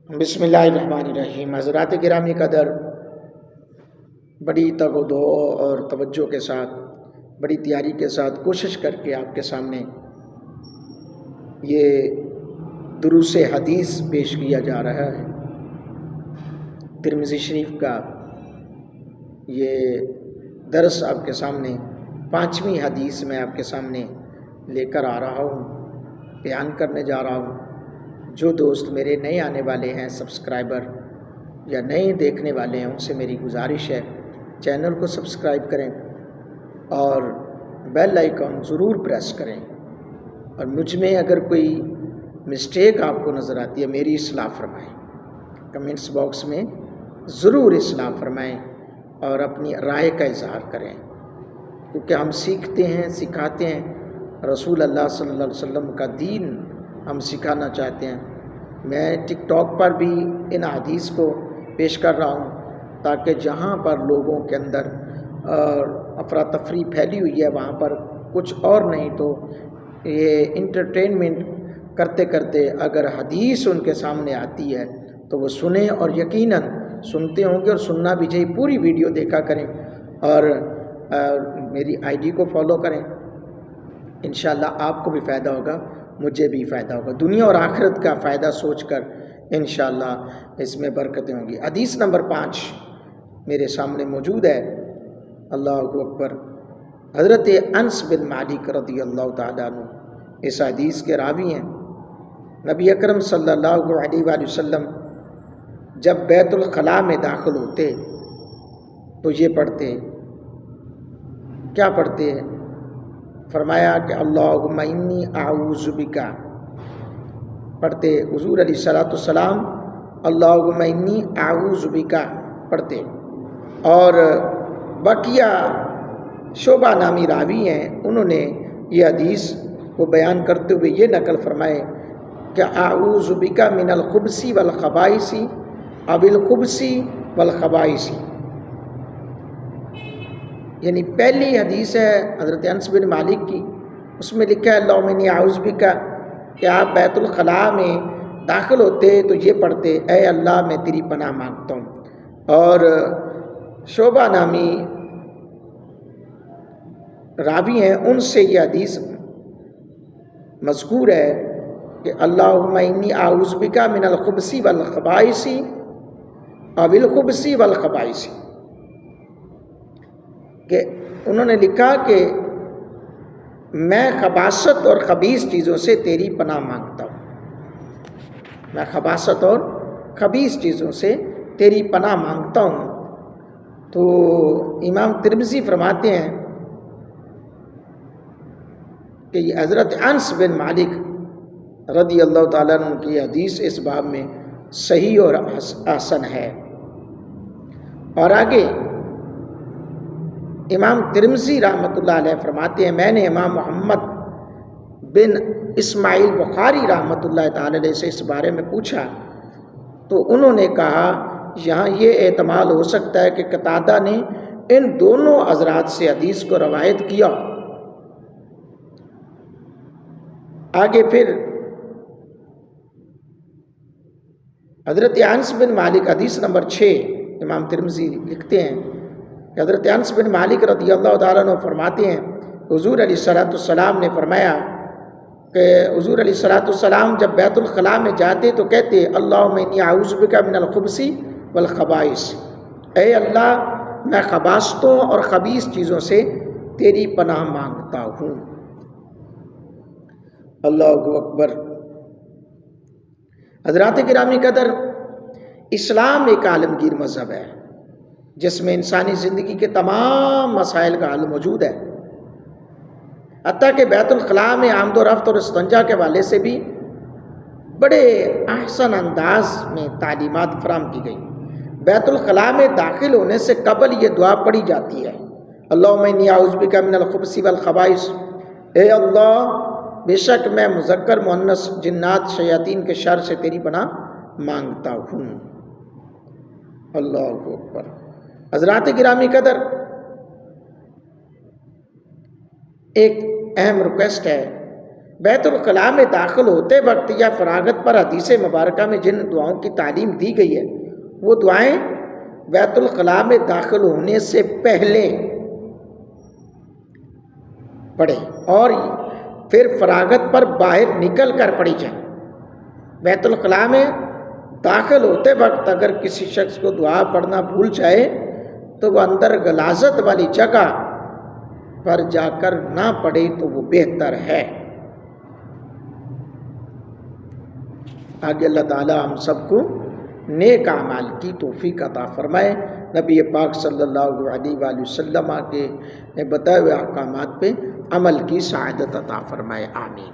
بسم اللہ الرحمن الرحیم۔ حضرات گرامی قدر، بڑی تگ و دو اور توجہ کے ساتھ، بڑی تیاری کے ساتھ کوشش کر کے آپ کے سامنے یہ دروس حدیث پیش کیا جا رہا ہے۔ ترمذی شریف کا یہ درس آپ کے سامنے 5ویں حدیث میں آپ کے سامنے لے کر آ رہا ہوں، بیان کرنے جا رہا ہوں۔ جو دوست میرے نئے آنے والے ہیں، سبسکرائبر یا نئے دیکھنے والے ہیں، ان سے میری گزارش ہے چینل کو سبسکرائب کریں اور بیل آئیکن ضرور پریس کریں، اور مجھ میں اگر کوئی مسٹیک آپ کو نظر آتی ہے میری اصلاح فرمائیں، کمنٹس باکس میں ضرور اصلاح فرمائیں اور اپنی رائے کا اظہار کریں، کیونکہ ہم سیکھتے ہیں، سکھاتے ہیں رسول اللہ صلی اللہ علیہ وسلم کا دین ہم سکھانا چاہتے ہیں۔ میں ٹک ٹاک پر بھی ان حدیث کو پیش کر رہا ہوں تاکہ جہاں پر لوگوں کے اندر افراتفری پھیلی ہوئی ہے وہاں پر کچھ اور نہیں تو یہ انٹرٹینمنٹ کرتے کرتے اگر حدیث ان کے سامنے آتی ہے تو وہ سنیں، اور یقیناً سنتے ہوں گے اور سننا بھی چاہیے۔ پوری ویڈیو دیکھا کریں اور میری آئی ڈی کو فالو کریں، انشاءاللہ آپ کو بھی فائدہ ہوگا، مجھے بھی فائدہ ہوگا، دنیا اور آخرت کا فائدہ سوچ کر انشاءاللہ اس میں برکتیں ہوں گی۔ حدیث نمبر 5 میرے سامنے موجود ہے۔ اللہ اکبر۔ حضرت انس بن مالک رضی اللہ تعالیٰ عنہ اس حدیث کے راوی ہیں۔ نبی اکرم صلی اللہ علیہ وآلہ وسلم جب بیت الخلاء میں داخل ہوتے تو یہ پڑھتے، کیا پڑھتے ہیں؟ فرمایا کہ اللہم انی اعوذ بکا، پڑھتے حضور علیہ الصلوۃ والسلام اللہم انی اعوذ بکا پڑھتے، اور بقیہ شعبہ نامی راوی ہیں، انہوں نے یہ حدیث کو بیان کرتے ہوئے یہ نقل فرمائے کہ اعوذ بکا من الخبث والخبائث او الخبث والخبائث، یعنی پہلی حدیث ہے حضرت انس بن مالک کی، اس میں لکھا ہے اللہم انی اعوذ بکا، کہ آپ بیت الخلاء میں داخل ہوتے تو یہ پڑھتے اے اللہ میں تیری پناہ مانگتا ہوں، اور شعبہ نامی راوی ہیں ان سے یہ حدیث مذکور ہے کہ اللہم انی اعوذ بکا من الخبث والخبائث او الخبث والخبائث، کہ انہوں نے لکھا کہ میں خباثت اور خبیث چیزوں سے تیری پناہ مانگتا ہوں، میں خباثت اور خبیث چیزوں سے تیری پناہ مانگتا ہوں۔ تو امام ترمذی فرماتے ہیں کہ یہ حضرت انس بن مالک رضی اللہ تعالیٰ عنہ کی حدیث اس باب میں صحیح اور حسن ہے۔ اور آگے امام ترمذی رحمۃ اللہ علیہ فرماتے ہیں میں نے امام محمد بن اسماعیل بخاری رحمۃ اللہ تعالی علیہ سے اس بارے میں پوچھا تو انہوں نے کہا یہاں یہ احتمال ہو سکتا ہے کہ قتادہ نے ان دونوں حضرات سے حدیث کو روایت کیا۔ آگے پھر حضرت انس بن مالک، حدیث نمبر 6، امام ترمذی لکھتے ہیں کہ حضرت انس بن مالک رضی اللہ تعالیٰ عنہ فرماتے ہیں حضور علیہ الصلوۃ والسلام نے فرمایا کہ حضور علیہ الصلوۃ والسلام جب بیت الخلاء میں جاتے تو کہتے اللہم انی اعوذ بک من الخبث والخبائث، اے اللہ میں خباثتوں اور خبیث چیزوں سے تیری پناہ مانگتا ہوں۔ اللہ اکبر۔ حضرات گرامی قدر، اسلام ایک عالمگیر مذہب ہے جس میں انسانی زندگی کے تمام مسائل کا حل موجود ہے، حتیٰ کہ بیت الخلاء میں آمد و رفت اور استنجا کے حوالے سے بھی بڑے احسن انداز میں تعلیمات فراہم کی گئی۔ بیت الخلاء میں داخل ہونے سے قبل یہ دعا پڑھی جاتی ہے اللہم انی اعوذ بک من الخبث والخبائث، اے اللہ بے شک میں مذکر مؤنث جنات شیاطین کے شر سے تیری پناہ مانگتا ہوں۔ اللہ اکبر۔ حضرات گرامی قدر، ایک اہم ریکویسٹ ہے بیت الخلاء میں داخل ہوتے وقت یا فراغت پر حدیث مبارکہ میں جن دعاؤں کی تعلیم دی گئی ہے وہ دعائیں بیت الخلاء میں داخل ہونے سے پہلے پڑھیں اور پھر فراغت پر باہر نکل کر پڑھی جائیں۔ بیت الخلاء میں داخل ہوتے وقت اگر کسی شخص کو دعا پڑھنا بھول جائے تو وہ اندر غلاظت والی جگہ پر جا کر نہ پڑھے تو وہ بہتر ہے۔ آگے اللہ تعالیٰ ہم سب کو نیک اعمال کی توفیق عطا فرمائے، نبی پاک صلی اللہ علیہ وآلہ وسلم کے بتائے ہوئے احکامات پہ عمل کی سعادت عطا فرمائے، آمین۔